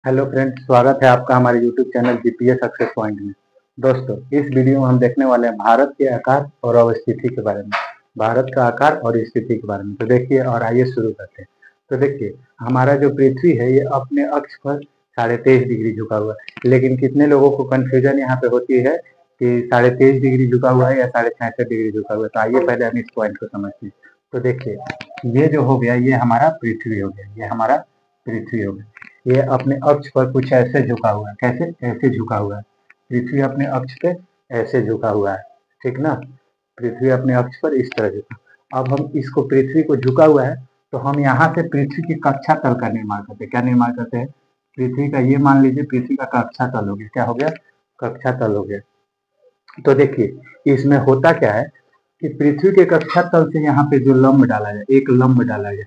Hello friends, स्वागत है आपका हमारे YouTube channel GPS success point में। दोस्तों, इस वीडियो में हम देखने वाले हैं भारत के आकार और अवस्थिति के बारे में। भारत का आकार और स्थिति के बारे में तो देखिए, और आइए शुरू करते हैं। तो देखिए, हमारा जो पृथ्वी है ये अपने अक्ष पर 23.5 डिग्री झुका हुआ है। लेकिन कितने लोगों को कंफ्यूजन यहाँ पे होती है कि 23.5 डिग्री झुका हुआ है या 66.5 डिग्री झुका हुआ है। तो आइए पहले हम इस पॉइंट को समझते हैं। तो देखिए, ये जो हो गया ये हमारा पृथ्वी हो गया, ये हमारा पृथ्वी हो गया। ये अपने अक्ष पर कुछ ऐसे झुका हुआ है। कैसे? ऐसे झुका हुआ है। पृथ्वी अपने अक्ष पे ऐसे झुका हुआ है, ठीक ना। पृथ्वी अपने अक्ष पर इस तरह झुका। अब हम इसको, पृथ्वी को झुका हुआ है, तो हम यहाँ से पृथ्वी की कक्षा तल का निर्माण करते हैं। क्या निर्माण करते हैं? पृथ्वी का, ये मान लीजिए पृथ्वी का कक्षा तल हो गया। क्या हो गया? कक्षा तल हो गया। तो देखिए, इसमें होता क्या है कि पृथ्वी के कक्षा तल से यहाँ पे जो लंब डाला जाए, एक लंब डाला जाए।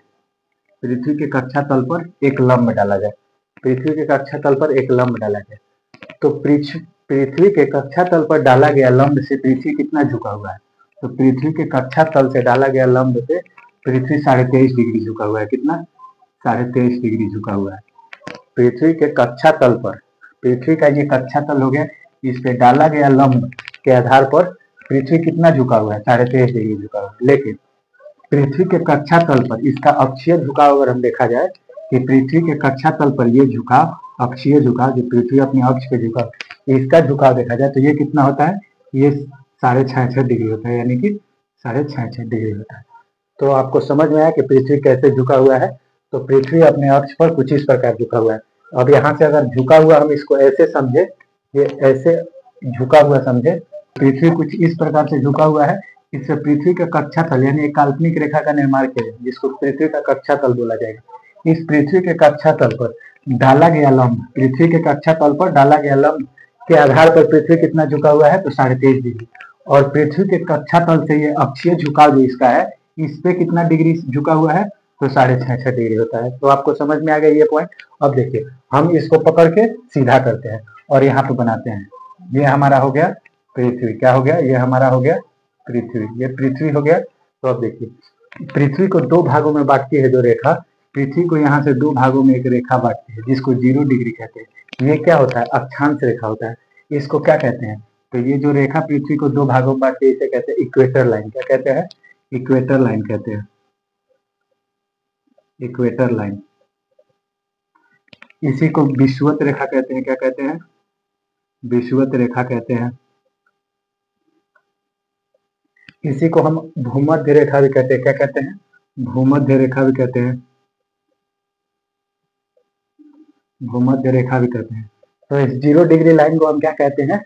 पृथ्वी के कक्षा तल पर एक लंब डाला जाए। पृथ्वी के कक्षा तल पर एक लंब डाला गया, तो पृथ्वी के कक्षा तल पर डाला गया लंब से पृथ्वी कितना झुका हुआ है? तो पृथ्वी के कक्षा तल से डाला गया लंब से पृथ्वी 23.5 डिग्री झुका हुआ है। कितना? 23.5 डिग्री झुका हुआ है। पृथ्वी के कक्षा तल पर, पृथ्वी का ये कक्षा तल हो गया, इस पे डाला गया लंब के आधार पर पृथ्वी कितना झुका हुआ है? 23.5 डिग्री झुका हुआ है। लेकिन पृथ्वी के कक्षा तल पर इसका अक्षीय झुकाव अगर हम देखा जाए कि पृथ्वी के कक्षा तल पर ये झुकाव, अक्षीय झुकाव, जो पृथ्वी अपने अक्ष पे झुकाव, इसका झुकाव देखा जाए तो ये कितना होता है? ये 66.5 डिग्री होता है, यानी कि 66.5 डिग्री होता है। तो आपको समझ में आया कि पृथ्वी कैसे झुका हुआ है। तो पृथ्वी अपने अक्ष पर कुछ इस प्रकार झुका हुआ है। अब यहाँ से अगर झुका हुआ हम इसको ऐसे समझे, ये ऐसे झुका हुआ समझे, पृथ्वी कुछ इस प्रकार से झुका हुआ है। इससे पृथ्वी का कक्षा तल, यानी एक काल्पनिक रेखा का निर्माण किया जाए, जिसको पृथ्वी का कक्षा तल बोला जाएगा। इस पृथ्वी के कक्षा तल पर डाला गया लंब, पृथ्वी के कक्षा तल पर डाला गया लंब के आधार पर पृथ्वी कितना झुका हुआ है? तो 23.5 डिग्री। और पृथ्वी के कक्षा तल से ये अक्षीय झुकाव जो इसका है, इस पे कितना डिग्री झुका हुआ है? तो 66.5 डिग्री होता है। तो आपको समझ में आ गया ये पॉइंट। अब देखिए, हम इसको पकड़ के सीधा करते हैं और यहाँ पे बनाते हैं। ये हमारा हो गया पृथ्वी। क्या हो गया? ये हमारा हो गया पृथ्वी। ये पृथ्वी हो गया। तो अब देखिए, पृथ्वी को दो भागों में बांटती है जो रेखा, पृथ्वी को यहाँ से दो भागों में एक रेखा बांटती है, जिसको 0 डिग्री कहते हैं। ये क्या होता है? अक्षांश रेखा होता है। इसको क्या कहते हैं? तो ये जो रेखा पृथ्वी को दो भागों में बांटती है, इसे कहते हैं इक्वेटर लाइन। क्या कहते हैं? इक्वेटर लाइन कहते हैं। Equator line. इसी को विषुवत रेखा कहते हैं। क्या कहते हैं? विषुवत रेखा कहते हैं। इसी को हम भूमध्य रेखा भी कहते हैं। क्या कहते हैं? भूमध्य रेखा भी कहते हैं। भूमध्य रेखा भी कहते हैं। तो इस 0 डिग्री लाइन को हम क्या कहते हैं?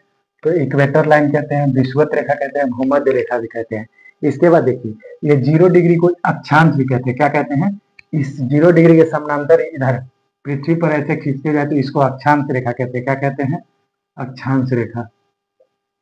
तो इक्वेटर लाइन कहते हैं, विषुवत रेखा कहते हैं, भूमध्य रेखा भी कहते हैं। इसके बाद देखिए, ये 0 डिग्री को अक्षांश भी कहते हैं। क्या कहते हैं? इस 0 डिग्री के समानांतर इधर पृथ्वी पर ऐसे खींचते जाए तो इसको अक्षांश रेखा कहते हैं। क्या कहते हैं? अक्षांश रेखा।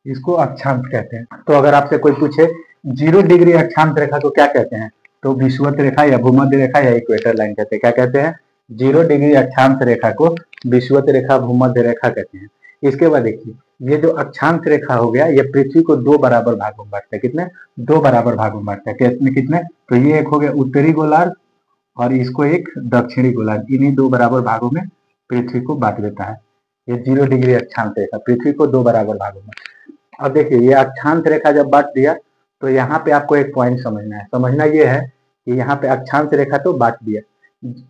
इसको अक्षांश कहते हैं। तो अगर आपसे कोई पूछे 0 डिग्री अक्षांश रेखा को क्या कहते हैं, तो विषुवत रेखा या भूमध्य रेखा या इक्वेटर लाइन कहते हैं। क्या कहते हैं? 0 डिग्री अक्षांश रेखा को विषुवत रेखा, भूमध्य रेखा कहते हैं। इसके बाद देखिए, ये जो अक्षांश रेखा हो गया, ये पृथ्वी को दो बराबर भागों में बांटता है। कितने? दो बराबर भागों में बांटता है। कितने कितने? तो ये एक हो गया उत्तरी गोलार्ध और इसको एक दक्षिणी गोलार्ध। इन्हीं दो बराबर भागों में पृथ्वी को बांट देता है। ये 0 डिग्री अक्षांश रेखा पृथ्वी को दो बराबर भागों में। अब देखिए, ये अक्षांश रेखा जब बांट दिया तो यहाँ पे आपको एक पॉइंट समझना है। समझना ये है कि यहाँ पे अक्षांश रेखा तो बांट दिया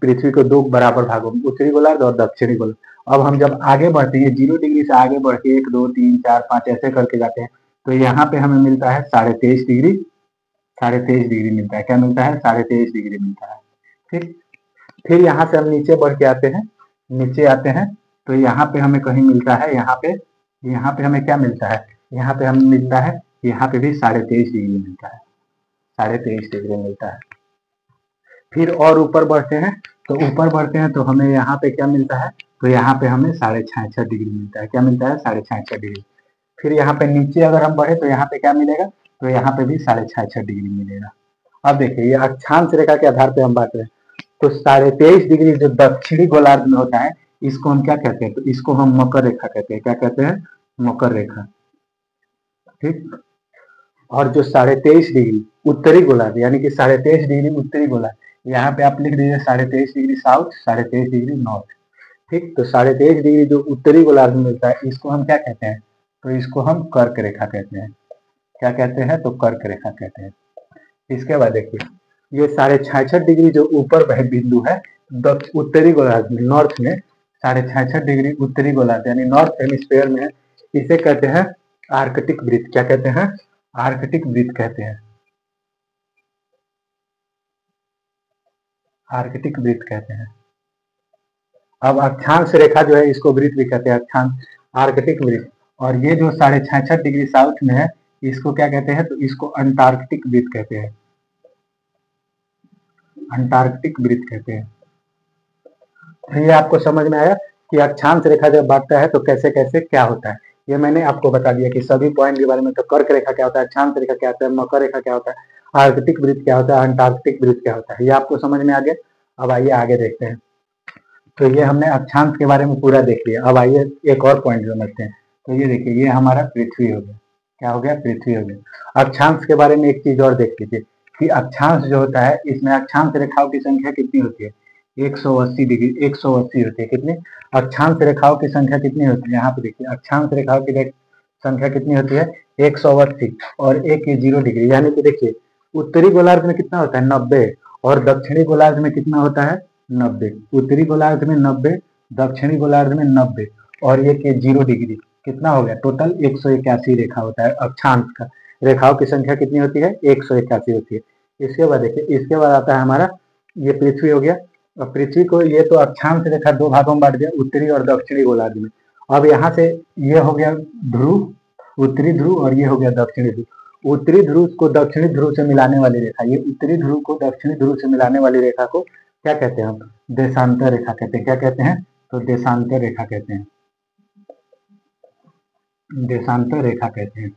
पृथ्वी को दो बराबर भागों में, उत्तरी गोलार्ध और दक्षिणी गोलार्ध। अब हम जब आगे बढ़ते हैं 0 डिग्री से आगे बढ़ के 1 2 3 4 5 ऐसे करके जाते हैं, तो यहाँ पे हमें मिलता है 23.5 डिग्री। 23.5 डिग्री मिलता है। क्या मिलता है? 23.5 डिग्री मिलता है। ठीक। फिर यहाँ से हम नीचे बढ़ के आते हैं, नीचे आते हैं तो यहाँ पे हमें कहीं मिलता है, यहाँ पे हमें क्या मिलता है? यहाँ पे हमें मिलता है, यहाँ पे भी 23.5 डिग्री मिलता है। 23.5 डिग्री मिलता है। फिर और ऊपर बढ़ते हैं, तो ऊपर बढ़ते हैं तो हमें यहाँ पे क्या मिलता है? तो यहाँ पे हमें 66.5 डिग्री मिलता है। क्या मिलता है? 66.5 डिग्री। फिर यहाँ पे नीचे अगर हम बढ़े तो यहाँ पे क्या मिलेगा? तो यहाँ पे भी 66.5 डिग्री मिलेगा। अब देखिए, ये अक्षांश रेखा के आधार पे हम बात करें तो 23.5 डिग्री जो दक्षिणी गोलार्ध में होता है, इसको हम क्या कहते हैं? तो इसको हम मकर रेखा कहते हैं। क्या कहते हैं? मकर रेखा। ठीक। और जो 23.5 डिग्री उत्तरी गोलार्ध, यानी कि 23.5 डिग्री उत्तरी गोलार्ध, यहाँ पे आप लिख दीजिए 23.5 डिग्री साउथ, 23.5 डिग्री नॉर्थ। ठीक। तो 23.5 डिग्री जो उत्तरी गोलार्ध में मिलता है इसको हम क्या कहते हैं, तो इसको हम कर्क रेखा कहते हैं। क्या कहते हैं, तो कर्क रेखा कहते हैं। इसके बाद देखिए ये 66.5 डिग्री जो ऊपर वह बिंदु है उत्तरी गोलार्ध में, नॉर्थ में 66.5 डिग्री उत्तरी गोलार्ध यानी नॉर्थ हेमिस्फीयर में है, इसे कहते हैं आर्कटिक वृत्त। क्या कहते हैं, आर्कटिक वृत्त कहते हैं, आर्कटिक वृत्त कहते हैं। अब अक्षांश रेखा जो है इसको वृत्त भी कहते हैं, अक्षांश आर्कटिक वृत्त। और ये जो 66.5 डिग्री साउथ में है इसको क्या कहते हैं, तो इसको अंटार्कटिक वृत्त कहते हैं, अंटार्कटिक वृत्त कहते हैं। तो ये आपको समझ में आया कि अक्षांश रेखा जब बांटता है तो कैसे कैसे क्या होता है। ये मैंने आपको बता दिया कि सभी पॉइंट के बारे में। तो कर्क रेखा क्या होता है, अक्षांश रेखा क्या होता है, मकर रेखा क्या होता है, आर्कटिक वृत्त क्या होता है, अंटार्कटिक वृत्त क्या होता है, ये आपको समझ में आ गया। अब आइए आगे देखते हैं। तो ये हमने अक्षांश के बारे में पूरा देख लिया। अब आइए एक और पॉइंट समझते हैं। तो ये देखिए ये हमारा पृथ्वी हो गया, क्या हो गया, पृथ्वी हो गया। अक्षांश के बारे में एक चीज और देख लीजिए कि अक्षांश जो होता है इसमें अक्षांश रेखाओं की संख्या कितनी होती है, 180 डिग्री, 180 होती है। कितनी, अक्षांश रेखाओं की संख्या कितनी होती है, यहाँ पे देखिए अक्षांश रेखाओं की संख्या कितनी होती है, 180 और एक ये 0 डिग्री। यानी कि देखिए उत्तरी गोलार्ध में कितना होता है, 90, और दक्षिणी गोलार्ध में कितना होता है, 90। उत्तरी गोलार्ध में 90, दक्षिणी गोलार्ध में 90 और ये 0 डिग्री, कितना हो गया, टोटल 181 रेखा होता है। अक्षांश का रेखाओं की संख्या कितनी होती है, 181 होती है। इसके बाद देखिए, इसके बाद आता है हमारा ये पृथ्वी हो गया। और पृथ्वी को ये तो अक्षांश रेखा दो भागों में बांट दिया, उत्तरी और दक्षिणी गोलार्ध में। अब यहाँ से ये हो गया ध्रुव, उत्तरी ध्रुव, और ये हो गया दक्षिणी ध्रुव। उत्तरी ध्रुव को दक्षिणी ध्रुव से मिलाने वाली रेखा, ये उत्तरी ध्रुव को दक्षिणी ध्रुव से मिलाने वाली रेखा को क्या कहते हैं हम, देशांतर रेखा कहते हैं। क्या कहते हैं, तो देशांतर रेखा कहते हैं, देशांतर रेखा कहते हैं।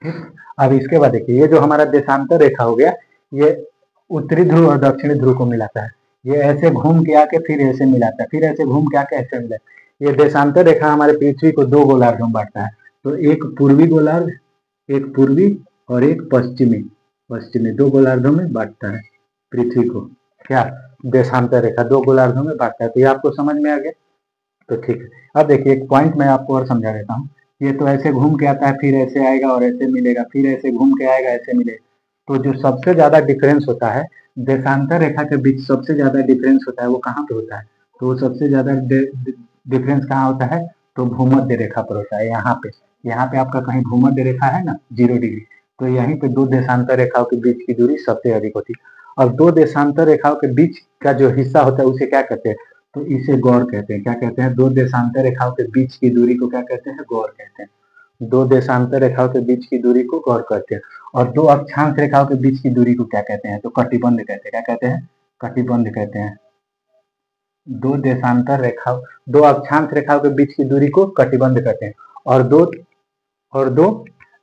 ठीक। अब इसके बाद देखिए ये जो हमारा देशांतर रेखा हो गया, ये उत्तरी ध्रुव और दक्षिणी ध्रुव को मिलाता है। ये ऐसे घूम के आके फिर ऐसे मिलाता है, फिर ऐसे घूम के आके ऐसे मिलाता है। ये देशांतर रेखा हमारे पृथ्वी को दो गोलार्धों में बांटता है। तो एक पूर्वी गोलार्ध, एक पूर्वी और एक पश्चिमी, पश्चिमी दो गोलार्धों में बांटता है पृथ्वी को। क्या, देशांतर रेखा दो गोलार्धों में बांटता है। तो ये आपको समझ में आ गया। तो ठीक है, अब देखिए एक पॉइंट मैं आपको और समझा देता हूँ। ये तो ऐसे घूम के आता है, फिर ऐसे आएगा और ऐसे मिलेगा, फिर ऐसे घूम के आएगा, ऐसे मिलेगा। तो जो सबसे ज्यादा डिफरेंस होता है देशांतर रेखा के बीच, सबसे ज्यादा डिफरेंस होता है वो कहाँ पे होता है, तो वो सबसे ज्यादा डिफरेंस कहाँ होता है, तो भूमध्य रेखा पर होता है। यहाँ पे, यहाँ पे आपका कहीं भूमध्य रेखा है ना, 0 डिग्री, तो यहीं पे दो देशांतर रेखाओं के बीच की दूरी सबसे अधिक होती है। और दो देशांतर रेखाओं के बीच का जो हिस्सा होता है उसे क्या कहते हैं, तो इसे गौर कहते हैं। क्या कहते हैं, दो देशांतर रेखाओं के बीच की दूरी को क्या कहते हैं, गौर कहते हैं। दो देशांतर रेखाओं के बीच की दूरी को गौर कहते हैं। और दो अक्षांश रेखाओं के बीच की दूरी को क्या कहते हैं, तो कटिबंध कहते हैं। क्या कहते हैं, कटिबंध कहते हैं। दो देशांतर रेखाओं, दो अक्षांश रेखाओं के बीच की दूरी को कटिबंध कहते हैं। और दो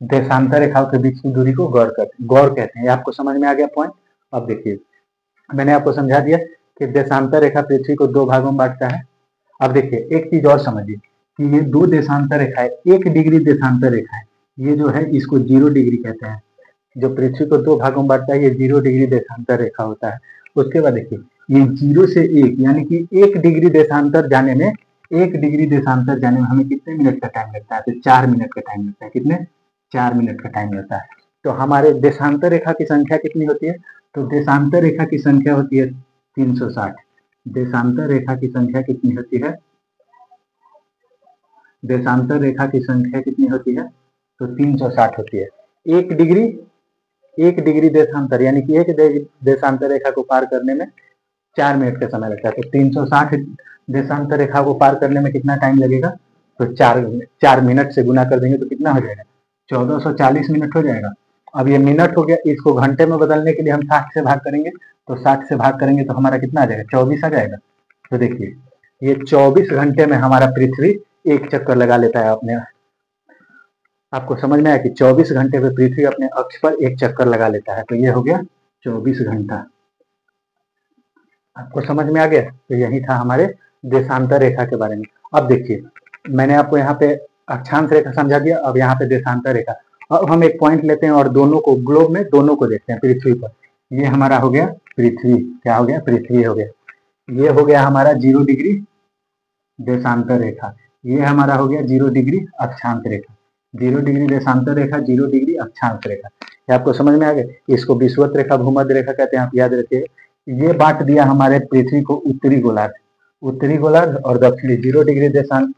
देशांतर रेखाओं के बीच की दूरी को गौर कहते हैं। ये आपको समझ में आ गया पॉइंट। अब देखिए मैंने आपको समझा दिया कि देशांतर रेखा पृथ्वी को दो भागों में बांटता है। अब देखिए एक चीज और समझिए कि ये दो देशांतर रेखा है, 1 डिग्री देशांतर रेखा है, ये जो है इसको 0 डिग्री कहते हैं। जो पृथ्वी को दो भागों में बांटता है ये 0 डिग्री देशांतर रेखा होता है। उसके बाद देखिए ये 0 से 1 यानी कि 1 डिग्री देशांतर जाने में, 1 डिग्री देशांतर जाने में हमें कितने मिनट का टाइम लगता है, तो 4 मिनट का टाइम लगता है। कितने, 4 मिनट का टाइम लगता है। तो हमारे देशांतर रेखा की संख्या कितनी होती है, तो देशांतर रेखा की संख्या होती है 360। देशांतर रेखा की संख्या कितनी होती है, देशांतर रेखा की संख्या कितनी होती है, तो 360 होती है। 1 डिग्री देशांतर यानी कि एक देशांतर रेखा को पार करने में 4 मिनट का समय लगता है। तो 360 देशांतर रेखा को पार करने में कितना टाइम लगेगा, तो 4 मिनट से गुना कर देंगे तो कितना हो जाएगा, 1440 मिनट हो जाएगा। अब ये मिनट हो गया, इसको घंटे में बदलने के लिए हम 60 से भाग करेंगे, तो 60 से भाग करेंगे तो हमारा कितना आ जाएगा, 24 आ जाएगा। तो देखिए ये 24 घंटे में हमारा पृथ्वी एक चक्कर लगा लेता है अपने, आपको समझ में आया कि 24 घंटे में पृथ्वी अपने अक्ष पर एक चक्कर लगा लेता है। तो ये हो गया 24 घंटा। आपको समझ में आ गया। तो यही था हमारे देशांतर रेखा के बारे में। अब देखिए मैंने आपको यहाँ पे अक्षांश रेखा समझा दिया, अब यहाँ पे देशांतर रेखा। अब हम एक पॉइंट लेते हैं और दोनों को, ग्लोब में दोनों को देखते हैं पृथ्वी पर। ये हमारा हो गया पृथ्वी, क्या हो गया, पृथ्वी हो गया। ये हो गया हमारा 0 डिग्री देशांतर रेखा, ये हमारा हो गया 0 डिग्री अक्षांश रेखा। 0 डिग्री देशांतर रेखा, 0 डिग्री अक्षांश रेखा, ये आपको समझ में आ गया। इसको विषुवत रेखा, भूमध्य रेखा कहते हैं, आप याद रखिए। ये बांट दिया हमारे पृथ्वी को उत्तरी गोलार्ध, उत्तरी गोलार्ध और दक्षिणी। 0 डिग्री देशांत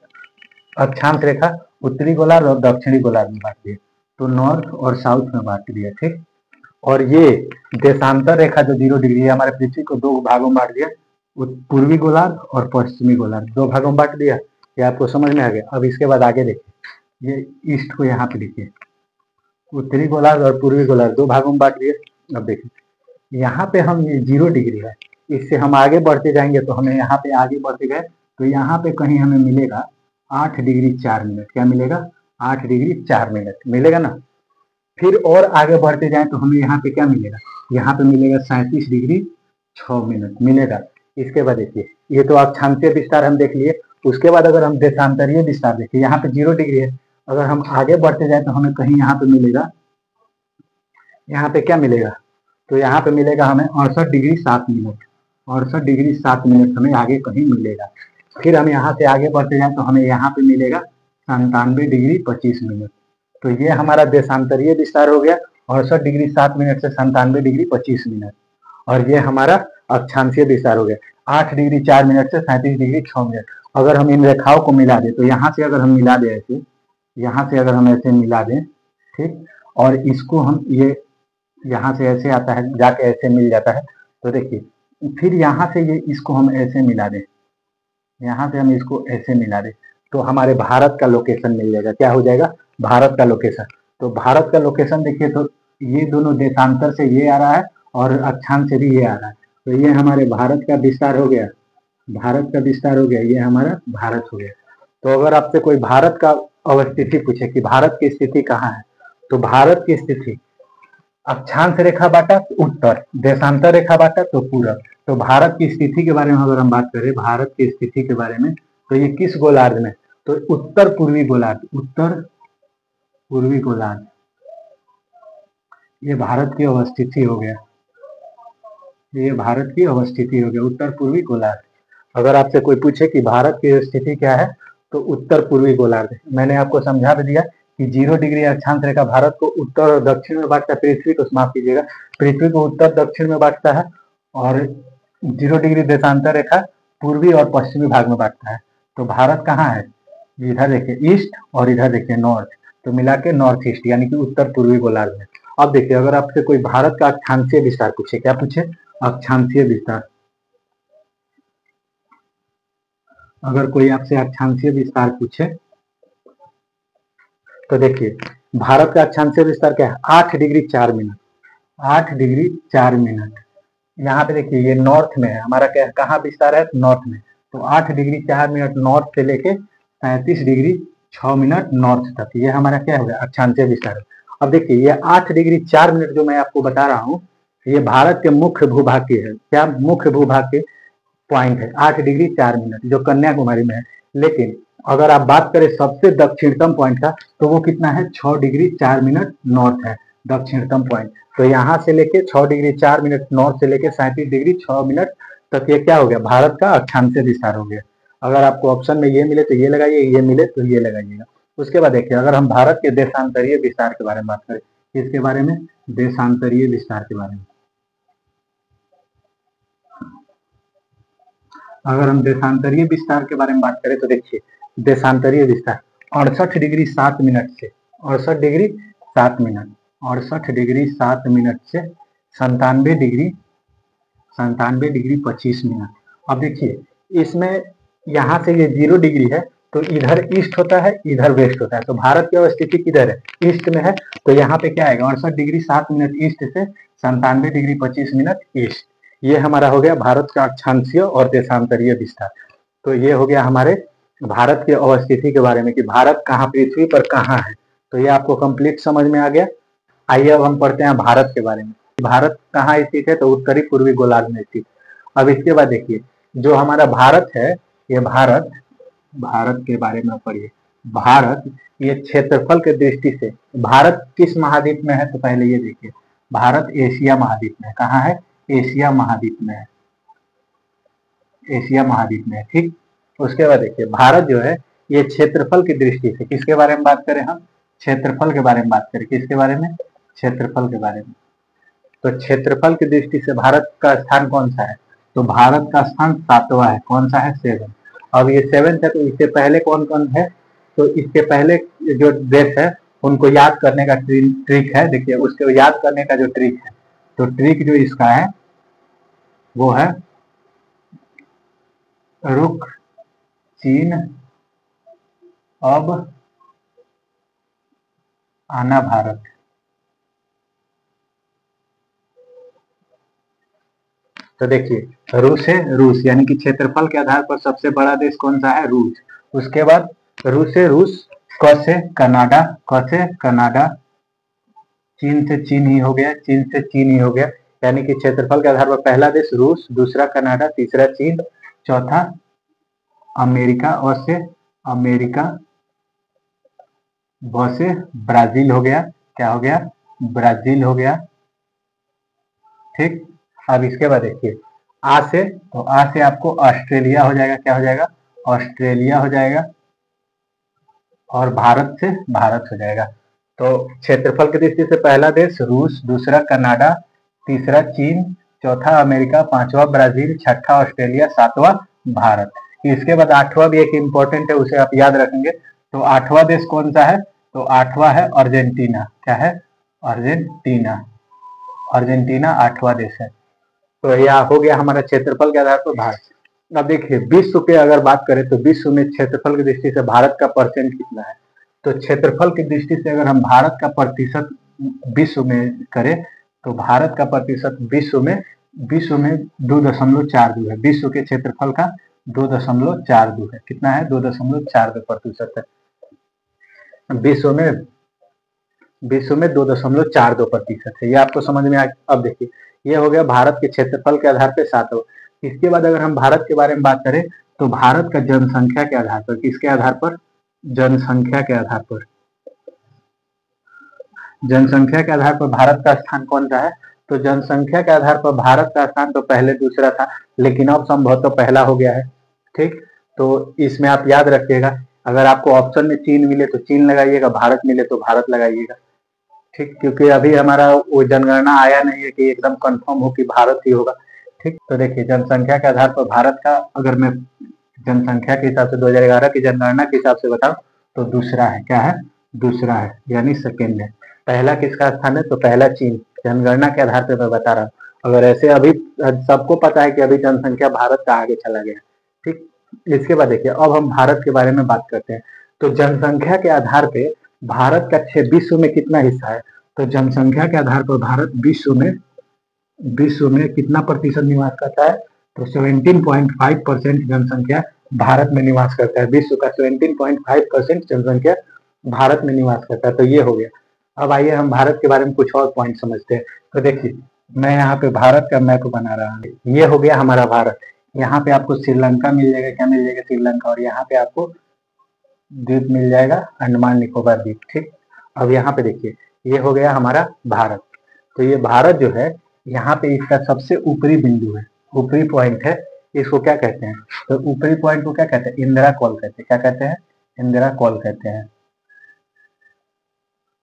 अक्षांश रेखा उत्तरी गोलार्ध और दक्षिणी गोलार्ध में बांट दिया, तो नॉर्थ और साउथ में बांट दिया, ठीक। और ये देशांतर रेखा जो 0 डिग्री है, हमारे पृथ्वी को दो भागों में बांट दिया, पूर्वी गोलार्ध और पश्चिमी गोलार्ध, दो भागों में बांट दिया। ये आपको समझ में आ गया। अब इसके बाद आगे देखिए, ये ईस्ट को यहाँ पे लिखिए, उत्तरी गोलार्ध और पूर्वी गोलार्ध दो भागों में बांट दिए। अब देखिए यहाँ पे हम, ये 0 डिग्री है, इससे हम आगे बढ़ते जाएंगे तो हमें यहाँ पे आगे बढ़ते गए तो यहाँ पे कहीं हमें मिलेगा 8 डिग्री 4 मिनट। क्या मिलेगा? 8 डिग्री 4 मिनट मिलेगा ना। फिर और आगे बढ़ते जाए तो हमें यहाँ पे क्या मिलेगा? यहाँ पे मिलेगा 37 डिग्री 6 मिनट मिलेगा। इसके बाद देखिए, ये तो अक्षांशीय विस्तार हम देख लिए। उसके बाद अगर हम देशांतरीय विस्तार देखिए, यहाँ पे 0 डिग्री है, अगर हम आगे बढ़ते जाए तो हमें कहीं यहाँ पे मिलेगा, यहाँ पे क्या मिलेगा? तो यहाँ पे मिलेगा हमें 68 डिग्री 7 मिनट, 68 डिग्री 7 मिनट हमें आगे कहीं मिलेगा। फिर हम यहाँ से आगे बढ़ते जाए तो हमें यहाँ पे मिलेगा 97 डिग्री 25 मिनट। तो ये हमारा देशांतरीय विस्तार हो गया, 68 डिग्री 7 मिनट से 97 डिग्री 25 मिनट। और ये हमारा अक्षांशीय विस्तार हो गया, 8 डिग्री 4 मिनट से 37 डिग्री 6 मिनट। अगर हम इन रेखाओं को मिला दें तो यहाँ से अगर हम मिला दें ऐसे, यहाँ से अगर हम ऐसे मिला दें, ठीक, और इसको हम ये यहाँ से ऐसे आता है जाके ऐसे मिल जाता है, तो देखिए फिर यहाँ से ये इसको हम ऐसे मिला दें, यहाँ से हम इसको ऐसे मिला दें तो हमारे भारत का लोकेशन मिल जाएगा। क्या हो जाएगा? भारत का लोकेशन। तो भारत का लोकेशन देखिए, तो ये दोनों देशांतर से ये आ रहा है और अक्षांश से भी ये आ रहा है, तो ये हमारे भारत का विस्तार हो गया, भारत का विस्तार हो गया, ये हमारा भारत हो गया। तो अगर आपसे कोई भारत का अवस्थिति पूछे कि भारत की स्थिति कहाँ है, तो भारत की स्थिति अक्षांश रेखा बांटा तो उत्तर, देशांतर रेखा बांटा तो पूरब। तो भारत की स्थिति के बारे में अगर हम बात करें, भारत की स्थिति के बारे में, तो ये किस गोलार्ध में? तो उत्तर पूर्वी गोलार्ध, उत्तर पूर्वी गोलार्ध, ये भारत की अवस्थिति हो गया, ये भारत की अवस्थिति हो गया, उत्तर पूर्वी गोलार्ध। अगर आपसे कोई पूछे कि भारत की स्थिति क्या है, तो उत्तर पूर्वी गोलार्ध। मैंने आपको समझा भी दिया कि 0 डिग्री अक्षांश रेखा भारत को उत्तर और दक्षिण में बांटता है, पृथ्वी को माफ कीजिएगा, पृथ्वी को उत्तर दक्षिण में बांटता है, और 0 डिग्री देशांतर रेखा पूर्वी और पश्चिमी भाग में बांटता है। तो भारत कहाँ है? इधर देखिए ईस्ट और इधर देखिए नॉर्थ, तो मिला के नॉर्थ ईस्ट यानी कि उत्तर पूर्वी गोलार्ध में। अब देखिए, अगर आपसे कोई भारत का अक्षांशीय विस्तार पूछे, क्या पूछे? अक्षांशीय विस्तार। अगर कोई आपसे अक्षांशीय विस्तार पूछे तो देखिए, भारत का अक्षांशीय विस्तार क्या है? 8 डिग्री 4 मिनट, 8 डिग्री 4 मिनट। यहाँ पे देखिए ये नॉर्थ में है हमारा, क्या कहाँ विस्तार है? नॉर्थ में। तो 8 डिग्री 4 मिनट नॉर्थ से लेके 37 डिग्री 6 मिनट नॉर्थ तक, ये हमारा क्या हो गया? अक्षांशीय विस्तार। अब देखिए ये 8 डिग्री 4 मिनट जो मैं आपको बता रहा हूँ, ये भारत के मुख्य भूभाग की है। क्या? मुख्य भूभाग के पॉइंट है 8 डिग्री 4 मिनट, जो कन्याकुमारी में है। लेकिन अगर आप बात करें सबसे दक्षिणतम पॉइंट का, तो वो कितना है? 6 डिग्री 4 मिनट नॉर्थ है दक्षिणतम पॉइंट। तो यहाँ से लेके 6 डिग्री 4 मिनट नॉर्थ से लेके 37 डिग्री 6 मिनट तक ये क्या हो गया? भारत का अक्षांशीय विस्तार हो गया। अगर आपको ऑप्शन में ये मिले तो ये लगाइए, ये मिले तो ये लगाइएगा। उसके बाद देखिए, अगर हम भारत के देशांतरीय विस्तार के बारे में बात करें, इसके बारे में, देशांतरीय विस्तार के बारे में, अगर हम देशांतरीय विस्तार के बारे में बात करें तो देखिए, देशांतरीय विस्तार 68 डिग्री 7 मिनट से, 68 डिग्री 7 मिनट, 68 डिग्री 7 मिनट से 97 डिग्री 25 मिनट। अब देखिए इसमें यहाँ से ये 0 डिग्री है, तो इधर ईस्ट होता है, इधर वेस्ट होता है। तो भारत की अवस्थिति किधर है? ईस्ट में है। तो यहाँ पे क्या आएगा? 68 डिग्री 7 मिनट ईस्ट से 97 डिग्री 25 मिनट ईस्ट। ये हमारा हो गया भारत का अक्षांशीय और देशांतरीय विस्तार। तो ये हो गया हमारे भारत की अवस्थिति के बारे में कि भारत कहाँ, पृथ्वी पर कहाँ है। तो ये आपको कंप्लीट समझ में आ गया। आइए अब हम पढ़ते हैं भारत के बारे में। भारत कहाँ स्थित है? तो उत्तरी पूर्वी गोलार्ध में स्थित। अब इसके बाद देखिए, जो हमारा भारत है, ये भारत, भारत के बारे में पढ़िए। भारत, ये क्षेत्रफल के दृष्टि से भारत किस महाद्वीप में है? तो पहले ये देखिए, भारत एशिया महाद्वीप में। कहाँ है? एशिया महाद्वीप में है, एशिया महाद्वीप में, ठीक। उसके बाद देखिए भारत जो है ये क्षेत्रफल की दृष्टि से, किसके बारे में बात करें हम, क्षेत्रफल के बारे में बात करें, किसके बारे में, क्षेत्रफल के बारे में। तो क्षेत्रफल की दृष्टि से भारत का स्थान कौन सा है, तो भारत का स्थान 7वां है। कौन सा है, 7। अब ये 7 है, तो इससे पहले कौन कौन है, तो इसके पहले जो देश है उनको याद करने का ट्रिक है। देखिए उसको याद करने का जो ट्रिक है, तो ट्रिक जो इसका है वो है रुक, चीन, अब आना भारत। तो देखिए रूस है, रूस यानी कि क्षेत्रफल के आधार पर सबसे बड़ा देश कौन सा है, रूस। उसके बाद रूस से रूस, क से कनाडा, क से कनाडा, चीन से चीन ही हो गया, चीन से चीन ही हो गया। यानी कि क्षेत्रफल के आधार पर पहला देश रूस, दूसरा कनाडा, तीसरा चीन, चौथा अमेरिका, और से अमेरिका, ब से ब्राजील हो गया। क्या हो गया, ब्राजील हो गया। ठीक, अब इसके बाद देखिए आ से, तो आ से आपको ऑस्ट्रेलिया हो जाएगा। क्या हो जाएगा, ऑस्ट्रेलिया हो जाएगा। और भारत से भारत हो जाएगा। तो क्षेत्रफल की दृष्टि से पहला देश रूस, दूसरा कनाडा, तीसरा चीन, चौथा अमेरिका, पांचवा ब्राजील, छठा ऑस्ट्रेलिया, सातवां भारत। इसके बाद आठवां भी एक इंपॉर्टेंट है, उसे आप याद रखेंगे। तो आठवां देश कौन सा है, तो आठवां है अर्जेंटीना। क्या है, अर्जेंटीना। अर्जेंटीना आठवां देश है। तो यह हो गया हमारा क्षेत्रफल के आधार पर भारत। अब देखिए विश्व के अगर बात करें तो विश्व में क्षेत्रफल की दृष्टि से भारत का परसेंट कितना है, तो क्षेत्रफल की दृष्टि से अगर हम भारत का प्रतिशत विश्व में करें तो भारत का प्रतिशत विश्व में 2.42 है। विश्व के क्षेत्रफल का 2.42 है। कितना है, 2.42% है। विश्व में 2.42% है। ये आपको समझ में आ। अब देखिए ये हो गया भारत के क्षेत्रफल के आधार पर 7। इसके बाद अगर हम भारत के बारे में बात करें तो भारत का जनसंख्या के आधार पर, किसके आधार पर, जनसंख्या के आधार पर, जनसंख्या के आधार पर भारत का स्थान कौन सा है, तो जनसंख्या के आधार पर भारत का स्थान तो पहले दूसरा था, लेकिन अब संभवतः पहला हो गया है। ठीक, तो इसमें आप याद रखिएगा, अगर आपको ऑप्शन में चीन मिले तो चीन लगाइएगा, भारत मिले तो भारत लगाइएगा। ठीक, क्योंकि अभी हमारा वो जनगणना आया नहीं है कि एकदम कंफर्म हो कि भारत ही होगा। ठीक, तो देखिए जनसंख्या के आधार पर भारत का, अगर मैं जनसंख्या के हिसाब से 2011 की जनगणना के हिसाब से बताऊं तो दूसरा है। क्या है, दूसरा है, यानी सेकेंड है। पहला किसका स्थान है, तो पहला चीन। जनगणना के आधार पर मैं बता रहा हूँ। अगर ऐसे अभी सबको पता है कि अभी जनसंख्या भारत का आगे चला गया। ठीक, इसके बाद देखिए अब हम भारत के बारे में बात करते हैं। तो जनसंख्या के आधार पे भारत का विश्व में कितना हिस्सा है, तो जनसंख्या के आधार पर भारत विश्व में कितना प्रतिशत निवास करता है, तो 17.5% जनसंख्या भारत में निवास करता है। विश्व का 17.5% जनसंख्या भारत में निवास करता है। तो ये हो गया। अब आइए हम भारत के बारे में कुछ और पॉइंट समझते हैं। तो देखिए मैं यहाँ पे भारत का मैप बना रहा हूँ। ये हो गया हमारा भारत। यहाँ पे आपको श्रीलंका मिल जाएगा। क्या मिल जाएगा, श्रीलंका। और यहाँ पे आपको द्वीप मिल जाएगा, अंडमान निकोबार द्वीप। ठीक, अब यहाँ पे देखिए ये हो गया हमारा भारत। तो ये भारत जो है यहाँ पे इसका सबसे ऊपरी बिंदु है, ऊपरी पॉइंट है। इसको क्या कहते हैं, तो ऊपरी पॉइंट को क्या कहते हैं, इंदिरा कॉल कहते हैं। क्या कहते हैं, इंदिरा कॉल कहते हैं।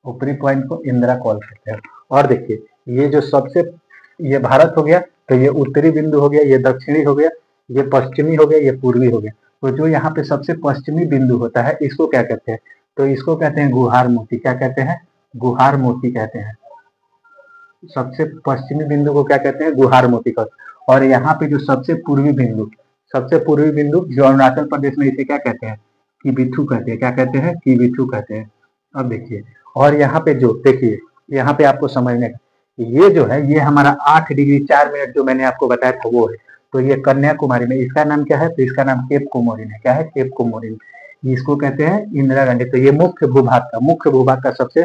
ऊपरी पॉइंट को इंदिरा कॉल कहते हैं। और देखिए ये जो सबसे, ये भारत हो गया, तो ये उत्तरी बिंदु हो गया, ये दक्षिणी हो गया, ये पश्चिमी हो गया, ये पूर्वी हो गया। तो जो यहाँ पे सबसे पश्चिमी बिंदु होता है इसको क्या कहते हैं, तो इसको कहते हैं गुहार मोती। क्या कहते हैं, गुहार मोती कहते हैं। सबसे पश्चिमी बिंदु को क्या कहते हैं, गुहार मोती का। और यहाँ पे जो सबसे पूर्वी बिंदु जो अरुणाचल प्रदेश में, इसे क्या कहते हैं, किबिथु कहते हैं। क्या कहते हैं, किबिथु कहते हैं। अब देखिए और यहाँ पे जो देखिए, यहाँ पे आपको समझने का, ये जो है ये हमारा 8 डिग्री 4 मिनट जो मैंने आपको बताया था वो है। तो ये कन्याकुमारी में, इसका नाम क्या है, तो इसका नाम केप कोमोरिन है। क्या है, केप कोमोरिन। इसको कहते हैं इंदिरा गांधी। तो ये मुख्य भूभाग का सबसे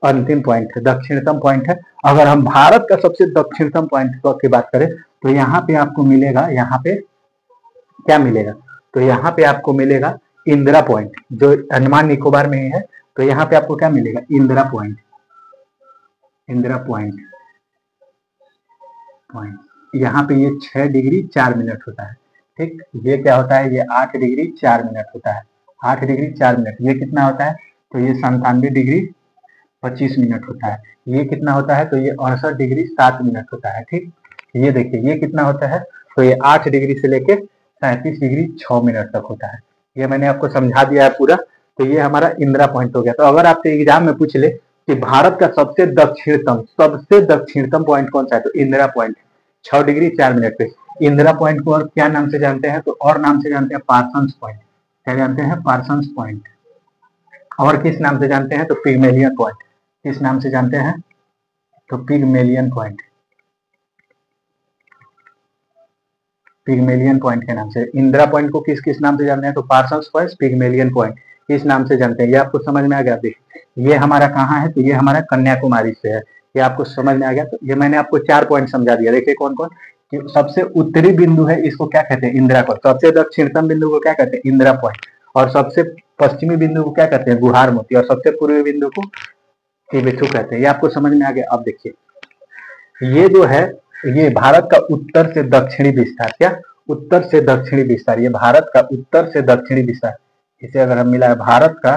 अंतिम पॉइंट है, दक्षिणतम पॉइंट है। अगर हम भारत का सबसे दक्षिणतम पॉइंट की बात करें तो यहाँ पे आपको मिलेगा, यहाँ पे क्या मिलेगा, तो यहाँ पे आपको मिलेगा इंदिरा पॉइंट, जो अंडमान निकोबार में ही है। तो यहाँ पे आपको क्या मिलेगा, इंदिरा पॉइंट। यहाँ पे ये 6 डिग्री 4 मिनट होता है। ठीक, ये क्या होता है, ये 8 डिग्री 4 मिनट होता है, 8 डिग्री 4 मिनट। ये कितना होता है, तो ये 97 डिग्री 25 मिनट होता है। ये कितना होता है, तो ये 68 डिग्री 7 मिनट होता है। ठीक, ये देखिए ये कितना होता है, तो ये 8 डिग्री से लेके 37 डिग्री 6 मिनट तक होता है। ये मैंने आपको समझा दिया है पूरा। तो ये हमारा इंदिरा पॉइंट हो गया। तो अगर आपसे एग्जाम में पूछ ले कि भारत का सबसे दक्षिणतम पॉइंट कौन सा है, तो इंदिरा पॉइंट 6 डिग्री 4 मिनट पे। इंदिरा पॉइंट को और क्या नाम से जानते हैं, तो और नाम से जानते हैं पार्सन्स पॉइंट। क्या जानते हैं, पार्सन्स पॉइंट। और किस नाम से जानते हैं, तो पिग्मेलियन पॉइंट। किस नाम से जानते हैं, तो पिग्मेलियन पॉइंट। पिग्मेलियन पॉइंट के नाम से। इंदिरा पॉइंट को किस किस नाम से जानते हैं, तो पार्सन्स पॉइंट, पिग्मेलियन पॉइंट इस नाम से जानते हैं। ये आपको समझ में आ गया। देखिए ये हमारा कहाँ है, तो ये हमारा कन्याकुमारी से है। ये आपको समझ में आ गया। तो ये मैंने आपको 4 पॉइंट समझा दिया। देखिए कौन कौन, कि सबसे उत्तरी बिंदु है इसको क्या कहते हैं, इंदिरा पॉइंट। सबसे दक्षिणतम बिंदु को क्या कहते हैं, इंदिरा पॉइंट। और सबसे पश्चिमी बिंदु को क्या कहते हैं, गुहार मोती। और सबसे पूर्वी बिंदु को किबिथु कहते हैं। ये आपको समझ में आ गया। अब देखिए ये जो है, ये भारत का उत्तर से दक्षिणी विस्तार। क्या, उत्तर से दक्षिणी विस्तार। ये भारत का उत्तर से दक्षिणी विस्तार। इसे अगर हम मिला है, भारत का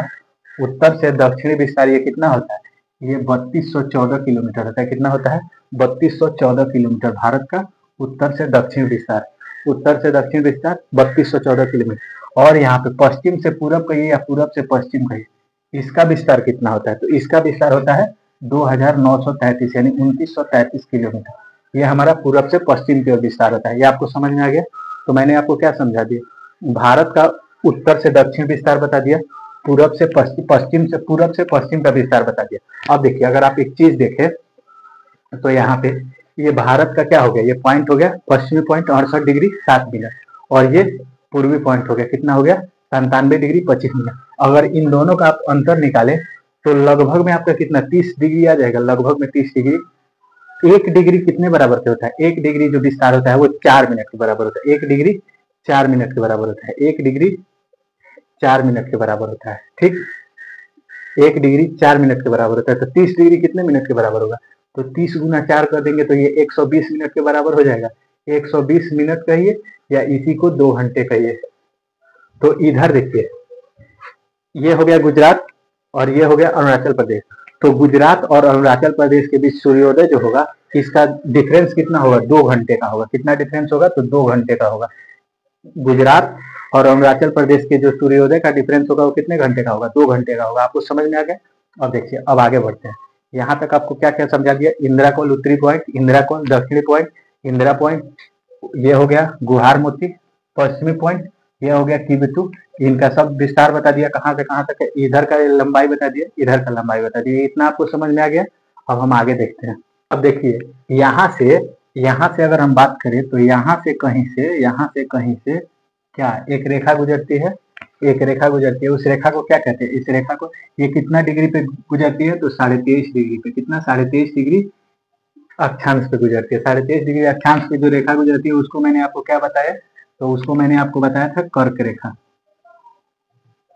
उत्तर से दक्षिणी विस्तार ये कितना होता है, ये 3214 किलोमीटर होता है। कितना होता है, 3214 किलोमीटर भारत का उत्तर से दक्षिण विस्तार। उत्तर से दक्षिण विस्तार 3214 किलोमीटर। और यहाँ पे पश्चिम से पूरब कहिए या पूरब से पश्चिम कहिए, इसका विस्तार कितना होता है, तो इसका विस्तार होता है 2933 यानी 2933 किलोमीटर। ये हमारा पूरब से पश्चिम की ओर विस्तार होता है। ये आपको समझ में आ गया। तो मैंने आपको क्या समझा दिया, भारत का उत्तर से दक्षिण विस्तार बता दिया, पूरब से पश्चिम, पश्चिम से पूरब से पश्चिम का विस्तार बता दिया। अब देखिए अगर आप एक चीज देखें, तो यहाँ पे ये भारत का क्या हो गया, ये पॉइंट हो गया पश्चिमी पॉइंट 68 डिग्री 7 मिनट। और ये पूर्वी पॉइंट हो गया, कितना हो गया, 97 डिग्री 25 मिनट। अगर इन दोनों का आप अंतर निकाले तो लगभग में आपका कितना 30 डिग्री आ जाएगा, लगभग में 30 डिग्री। 1 डिग्री कितने बराबर से होता है, 1 डिग्री जो विस्तार होता है वो 4 मिनट के बराबर होता है। 1 डिग्री 4 मिनट के बराबर होता है। 1 डिग्री 4 मिनट के बराबर होता है। ठीक, 1 डिग्री 4 मिनट के बराबर होता है। तो 30 डिग्री कितने मिनट के बराबर होगा, तो 30 गुना 4 कर देंगे तो ये 120 मिनट के बराबर हो जाएगा। 120 मिनट कहिए या इसी को 2 घंटे कहिए। तो इधर देखिए ये हो गया गुजरात और ये हो गया अरुणाचल प्रदेश। तो गुजरात और अरुणाचल प्रदेश के बीच सूर्योदय जो होगा, इसका डिफरेंस कितना होगा, 2 घंटे का होगा। कितना डिफरेंस होगा, तो 2 घंटे का होगा। गुजरात और अरुणाचल प्रदेश के जो सूर्योदय का डिफरेंस होगा वो कितने घंटे का होगा, 2 घंटे का होगा। आपको समझ में आ गया। अब देखिए अब आगे बढ़ते हैं। यहाँ तक आपको क्या क्या समझा दिया, इंदिरा कोल उत्तरी पॉइंट, इंदिरा कोल दक्षिणी पॉइंट, इंदिरा पॉइंट, ये हो गया गुहार मोती पश्चिमी पॉइंट, ये हो गया किबिथु। इनका सब विस्तार बता दिया, कहाँ से कहाँ तक है, इधर का लंबाई बता दिया, इधर का लंबाई बता दिया। इतना आपको समझ में आ गया। अब हम आगे देखते हैं। अब देखिए यहाँ से अगर हम बात करें तो यहाँ से कहीं से क्या एक रेखा गुजरती है, एक रेखा गुजरती है। उस रेखा को क्या कहते हैं, इस रेखा को, ये कितना डिग्री पे गुजरती है, तो 23.5 डिग्री पे। कितना, 23.5 डिग्री अक्षांश पे गुजरती है। 23.5 डिग्री अक्षांश पे जो रेखा गुजरती है उसको मैंने आपको क्या बताया, तो उसको मैंने आपको बताया था कर्क रेखा।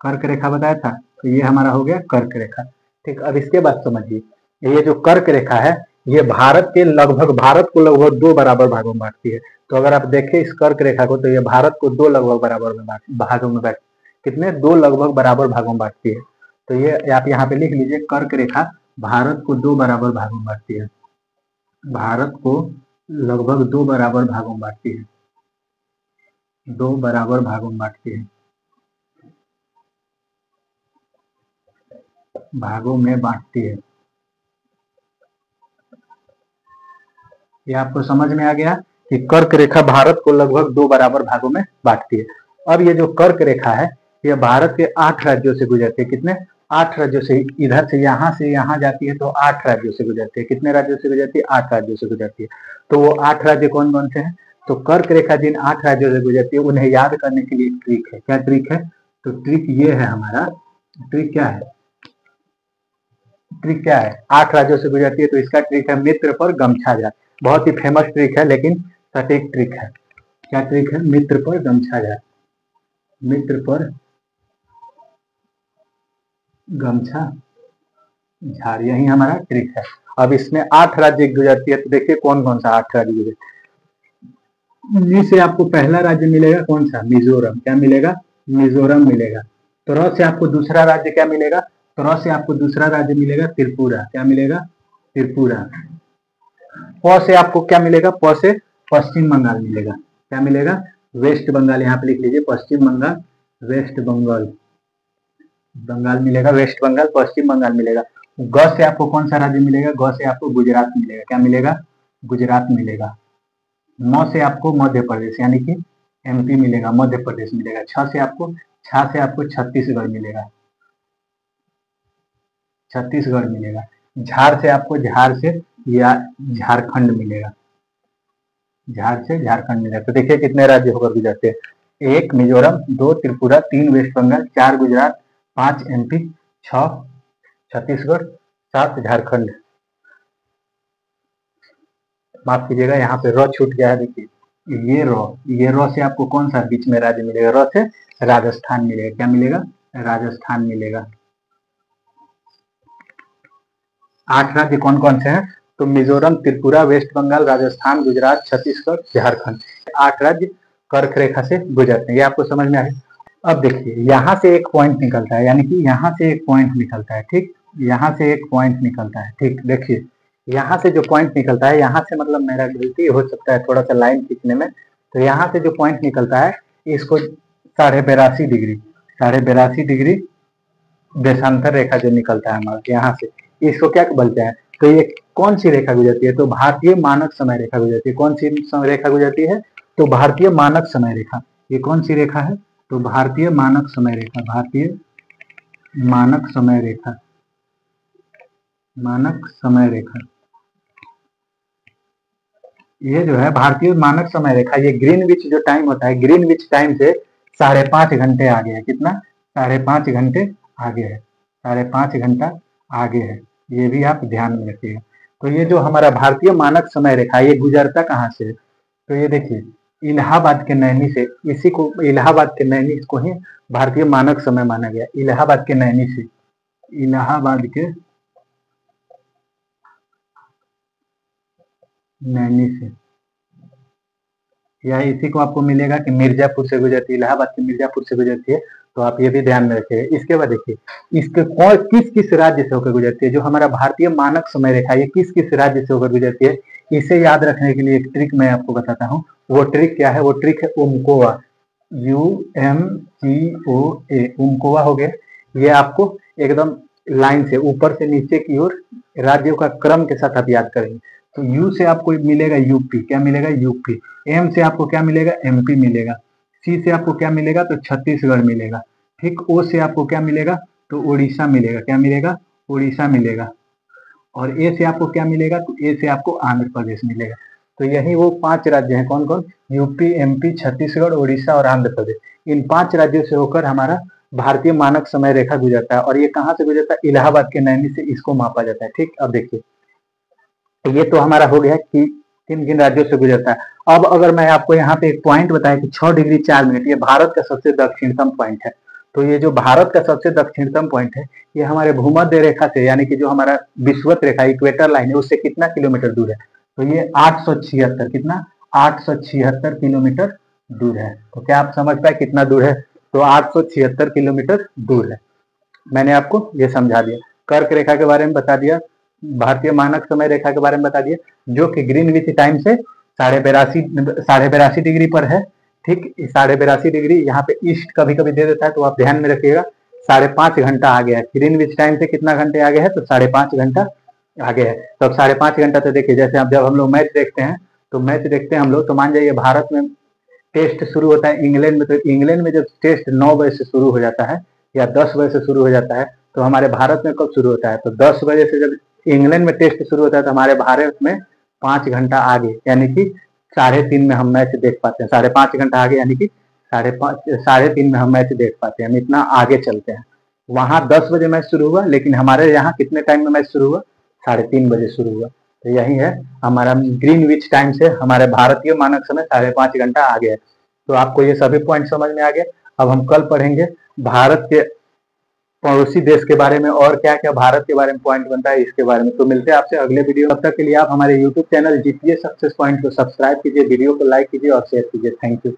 कर्क रेखा बताया था। तो ये हमारा हो गया कर्क रेखा। ठीक, अब इसके बाद समझिए, ये जो कर्क रेखा है ये भारत को लगभग 2 बराबर भागों में बांटती है। तो अगर आप देखें इस कर्क रेखा को, तो ये भारत को 2 लगभग बराबर में भागों में बांट, कितने, 2 लगभग बराबर भागों में बांटती है। तो ये आप यहाँ पे लिख लीजिए, कर्क रेखा भारत को 2 बराबर भागों में बांटती है। भारत को लगभग 2 बराबर भागों में बांटती है, 2 बराबर भागों में बांटती है, भागों में बांटती है। ये आपको समझ में आ गया कि कर्क रेखा भारत को लगभग 2 बराबर भागों में बांटती है। अब ये जो कर्क रेखा है ये भारत के 8 राज्यों से गुजरती है। कितने, 8 राज्यों से। इधर से यहाँ जाती है तो 8 राज्यों से गुजरती है। कितने राज्यों से गुजरती है, 8 राज्यों से गुजरती है। तो वो 8 राज्य कौन कौन से हैं, तो कर्क रेखा जिन 8 राज्यों से गुजरती है उन्हें याद करने के लिए एक ट्रिक है। क्या ट्रिक है, तो ट्रिक ये है हमारा, ट्रिक क्या है, ट्रिक क्या है, 8 राज्यों से गुजरती है तो इसका ट्रिक है मित्र पर गमछा जा। बहुत ही फेमस ट्रिक है लेकिन सटीक ट्रिक है। क्या ट्रिक है, मित्र पर गमछा जा, मित्र पर गमछा झाड़, यही हमारा ट्रिक है। अब इसमें 8 राज्य गुजरती है, तो देखिए कौन कौन सा 8 राज्य गुजरती है। मी से आपको पहला राज्य मिलेगा कौन सा? मिजोरम। क्या मिलेगा? मिजोरम मिलेगा। तो र से आपको दूसरा राज्य क्या मिलेगा? तो र से आपको दूसरा राज्य मिलेगा त्रिपुरा। क्या मिलेगा? त्रिपुरा। प से आपको क्या मिलेगा? प से पश्चिम बंगाल मिलेगा। क्या मिलेगा? वेस्ट बंगाल। यहाँ पे लिख लीजिए पश्चिम बंगाल, वेस्ट बंगाल, बंगाल मिलेगा, वेस्ट बंगाल, पश्चिम बंगाल मिलेगा। ग से आपको कौन सा राज्य मिलेगा? ग से आपको गुजरात मिलेगा। क्या मिलेगा? गुजरात मिलेगा। म से आपको मध्य प्रदेश यानी कि एमपी मिलेगा, मध्य प्रदेश मिलेगा। छ से आपको छत्तीसगढ़ मिलेगा, छत्तीसगढ़ मिलेगा। झार से आपको झार से या झारखंड मिलेगा, झार से झारखंड मिलेगा। तो देखिए कितने राज्य होकर गुजरते हैं। 1 मिजोरम, 2 त्रिपुरा, 3 वेस्ट बंगाल, 4 गुजरात, 5 एमपी, 6 छत्तीसगढ़, 7 झारखंड। माफ कीजिएगा यहाँ पे र छूट गया है। देखिए ये र से आपको कौन सा बीच में राज्य मिलेगा? र से राजस्थान मिलेगा। क्या मिलेगा? राजस्थान मिलेगा। 8 राज्य कौन कौन से हैं? तो मिजोरम, त्रिपुरा, वेस्ट बंगाल, राजस्थान, गुजरात, छत्तीसगढ़, झारखंड। 8 राज्य कर्क रेखा से गुजरते हैं। ये आपको समझ में आया? अब देखिए यहाँ से एक पॉइंट निकलता है, यानी कि यहाँ से एक पॉइंट निकलता है। ठीक, यहाँ से एक पॉइंट निकलता है। ठीक, देखिए यहाँ से जो पॉइंट निकलता है, यहाँ से मतलब मेरा गलती हो सकता है थोड़ा सा लाइन खींचने में। तो यहाँ से जो पॉइंट निकलता है इसको 82.5 डिग्री, 82.5 डिग्री देशांतर रेखा जो निकलता है हमारा यहाँ से, इसको क्या बोलते हैं? तो ये कौन सी रेखा गुजरती है? तो भारतीय मानक समय रेखा गुजरती है। कौन सी रेखा गुजरती है? तो भारतीय मानक समय रेखा। ये कौन सी रेखा है? तो भारतीय मानक समय रेखा, भारतीय मानक समय रेखा, मानक समय रेखा। ये जो है भारतीय मानक समय रेखा, ये ग्रीनविच जो टाइम होता है, ग्रीनविच टाइम से 5.5 घंटे आगे है। कितना? 5.5 घंटे आगे है, 5.5 घंटा आगे है। ये भी आप ध्यान में रखिएगा। तो ये जो हमारा भारतीय मानक समय रेखा, ये गुजरता कहाँ से है? तो ये देखिए इलाहाबाद के नैनी से, इसी को इलाहाबाद के नैनी को ही भारतीय मानक समय माना गया। इलाहाबाद के नैनी से, इलाहाबाद के नैनी से, या इसी को आपको मिलेगा कि मिर्जापुर से गुजरती है, इलाहाबाद की मिर्जापुर से गुजरती है। तो आप ये भी ध्यान में रखिएगा। इसके बाद देखिए इसके कौन किस किस राज्य से होकर गुजरती है? जो हमारा भारतीय मानक समय रेखा, ये किस किस राज्य से होकर गुजरती है? इसे याद रखने के लिए एक ट्रिक मैं आपको बताता हूँ। वो ट्रिक क्या है? वो ट्रिक है उमकोआ, UMCOA, उमकोआ हो गया। ये आपको एकदम लाइन से ऊपर से नीचे की ओर राज्यों का क्रम के साथ आप याद करेंगे। तो यू से आपको मिलेगा यूपी। क्या मिलेगा? यूपी। एम से आपको क्या मिलेगा? एमपी मिलेगा। सी से आपको क्या मिलेगा? तो छत्तीसगढ़ मिलेगा। ठीक, ओ से आपको क्या मिलेगा? तो उड़ीसा मिलेगा। क्या मिलेगा? उड़ीसा मिलेगा। और ए से आपको क्या मिलेगा? तो ए से आपको आंध्र प्रदेश मिलेगा। तो यही वो 5 राज्य हैं। कौन कौन? यूपी, एमपी, छत्तीसगढ़, उड़ीसा और आंध्र प्रदेश। इन 5 राज्यों से होकर हमारा भारतीय मानक समय रेखा गुजरता है। और ये कहाँ से गुजरता है? इलाहाबाद के नैनी से इसको मापा जाता है। ठीक, अब देखिए ये तो हमारा हो गया कि किन किन राज्यों से गुजरता है। अब अगर मैं आपको यहाँ पे एक पॉइंट बताया कि 6 डिग्री 4 मिनट, ये भारत का सबसे दक्षिणतम पॉइंट है। तो ये जो भारत का सबसे दक्षिणतम पॉइंट है, ये हमारे भूमध्य रेखा से, यानी कि जो हमारा विषुवत रेखा इक्वेटर लाइन है, उससे कितना किलोमीटर दूर है? तो ये 876, कितना? 876 किलोमीटर दूर है। तो क्या आप समझ पाए कितना दूर है? तो 876 किलोमीटर दूर है। मैंने आपको ये समझा दिया, कर्क रेखा के बारे में बता दिया, भारतीय मानक समय रेखा के बारे में बता दिया, जो कि ग्रीनविच टाइम से 82.5 डिग्री पर है। ठीक, 82.5 डिग्री यहाँ पे ईस्ट कभी कभी दे देता है, तो आप ध्यान में रखिएगा। 5.5 घंटा आगे है। ग्रीनविच टाइम से कितना घंटे आगे है? तो 5.5 घंटा आगे है। तो अब 5.5 घंटा तो देखिए, जैसे अब जब हम लोग मैच देखते हैं, तो मैच देखते हैं हम लोग, तो मान जाइए भारत में टेस्ट शुरू होता है इंग्लैंड में, तो इंग्लैंड में जब टेस्ट 9 बजे से शुरू हो जाता है या 10 बजे से शुरू हो जाता है, तो हमारे भारत में कब शुरू होता है? तो 10 बजे से जब इंग्लैंड में टेस्ट शुरू होता है, तो हमारे भारत में 5 घंटा आगे, यानी कि 3:30 में हम मैच देख पाते हैं। 5.5 घंटा आगे, यानी कि 3:30 में हम मैच देख पाते हैं। हम इतना आगे चलते हैं। वहां 10 बजे मैच शुरू हुआ, लेकिन हमारे यहाँ कितने टाइम में मैच शुरू हुआ? 3:30 बजे शुरू हुआ। तो यही है हमारा ग्रीनविच टाइम से हमारे भारतीय मानक समय 5.5 घंटा आगे है। तो आपको ये सभी पॉइंट समझ में आ गए। अब हम कल पढ़ेंगे भारत के पड़ोसी देश के बारे में और क्या क्या भारत के बारे में पॉइंट बनता है इसके बारे में। तो मिलते हैं आपसे अगले वीडियो, तब तक के लिए आप हमारे YouTube channel GPS success point को सब्सक्राइब कीजिए, वीडियो को लाइक कीजिए और शेयर कीजिए। Thank you.